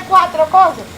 quattro cose.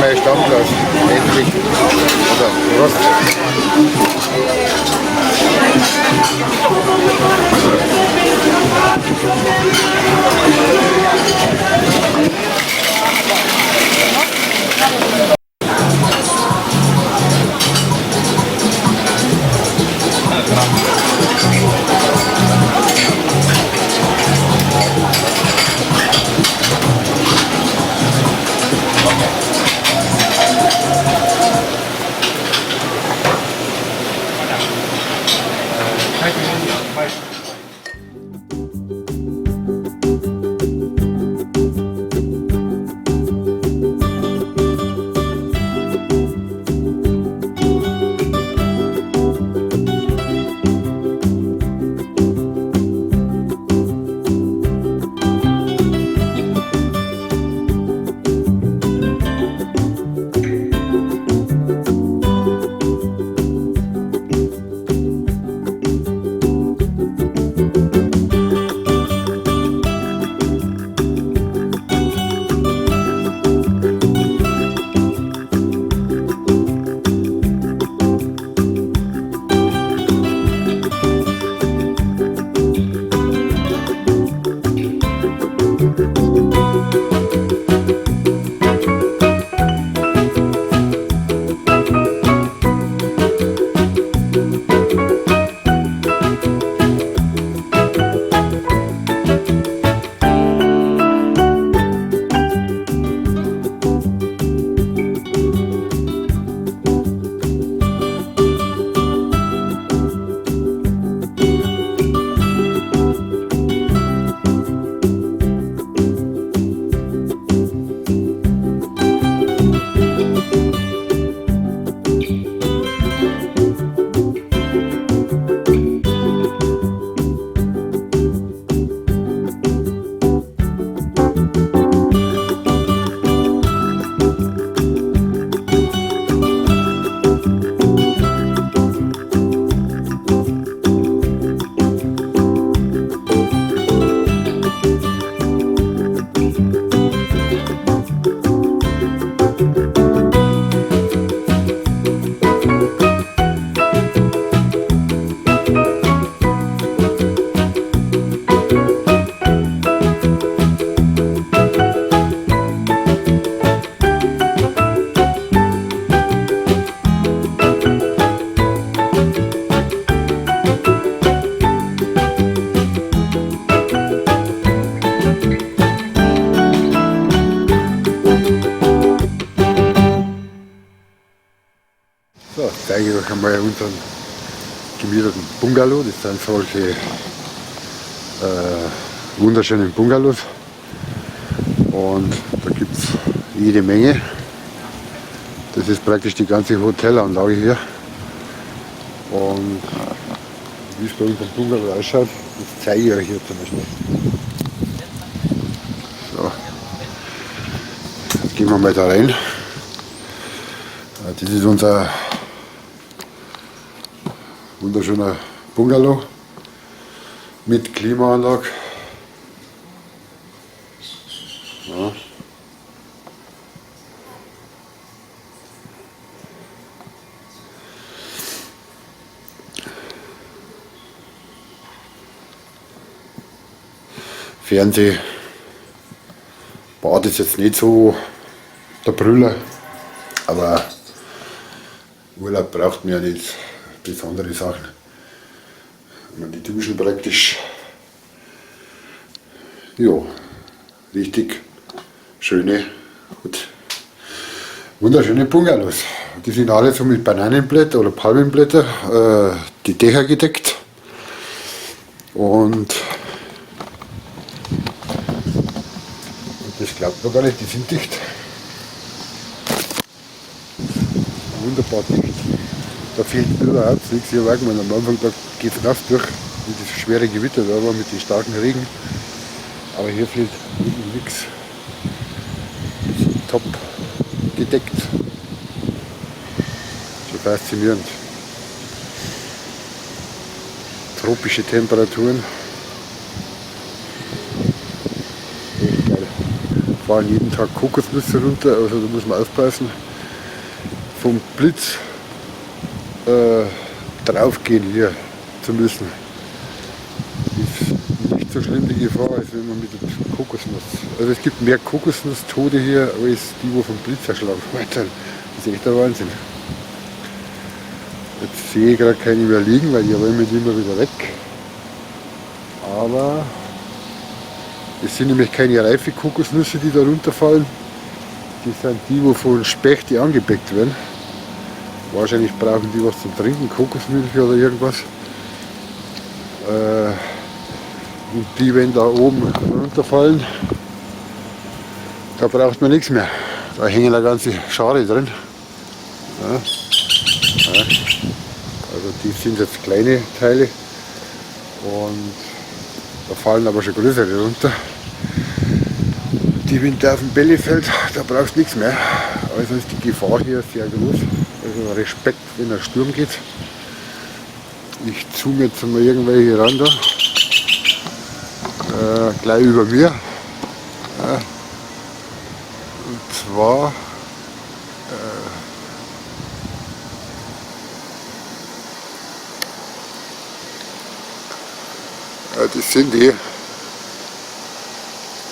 Mein Stammplatz, endlich. Oder Rost. So, ich zeige euch einmal unseren gemieteten Bungalow. Das sind solche wunderschönen Bungalows. Und da gibt es jede Menge. Das ist praktisch die ganze Hotelanlage hier. Und wie es bei uns im Bungalow ausschaut, das zeige ich euch hier zum Beispiel. So. Jetzt gehen wir mal da rein. Das ist unser wunderschöner Bungalow mit Klimaanlage. Ja. Fernseh, Bad ist jetzt nicht so der Brüller, aber Urlaub braucht man ja nicht besondere Sachen. Die Duschen praktisch, ja, richtig schöne, gut, wunderschöne Bungalows. Die sind alle so mit Bananenblätter oder Palmenblätter, die Dächer gedeckt. Und das glaubt man gar nicht, die sind dicht. Wunderbar dicht. Da fehlt überhaupt nichts. Hier merkt man am Anfang, da geht es nass durch, mit diesem schweren Gewitter da war, mit den starken Regen. Aber hier fehlt wirklich nichts. Die sind top gedeckt. Schon faszinierend. Tropische Temperaturen. Echt geil. Fahren jeden Tag Kokosnüsse runter, also da muss man aufpassen. Vom Blitz draufgehen hier zu müssen. Ist nicht so schlimm die Gefahr, als wenn man mit der Kokosnuss. Also es gibt mehr Kokosnusstote hier, als die, die vom Blitz erschlagen werden. Das ist echt der Wahnsinn. Jetzt sehe ich gerade keine mehr liegen, weil die wollen mit immer wieder weg. Aber es sind nämlich keine reife Kokosnüsse, die da runterfallen. Die sind die, die von Spechte angebeckt werden. Wahrscheinlich brauchen die was zum Trinken, Kokosmilch oder irgendwas. Und die, wenn da oben runterfallen, da braucht man nichts mehr. Da hängen eine ganze Schale drin. Ja. Ja. Also die sind jetzt kleine Teile und da fallen aber schon größere runter. Die, wenn der auf den Belly fällt, da brauchst du nichts mehr. Also ist die Gefahr hier sehr groß. Also Respekt, wenn ein Sturm geht. Ich zoome jetzt mal irgendwelche ran da. Gleich über mir. Ja. Und zwar das sind die.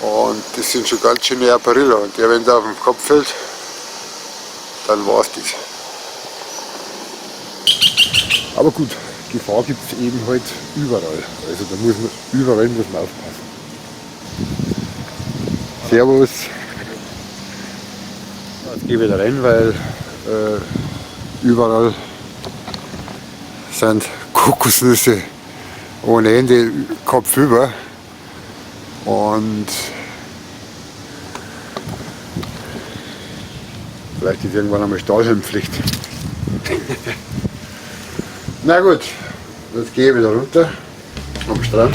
Und das sind schon ganz schöne Apparilla. Und der, wenn der auf den Kopf fällt, dann war es das. Aber gut, Gefahr gibt es eben halt überall. Also da muss man, überall muss man aufpassen. Servus. Jetzt gehe ich wieder rein, weil überall sind Kokosnüsse ohne Ende kopfüber. Und vielleicht ist irgendwann einmal Stahlhelmpflicht. Na gut, jetzt gehe ich wieder runter am Strand.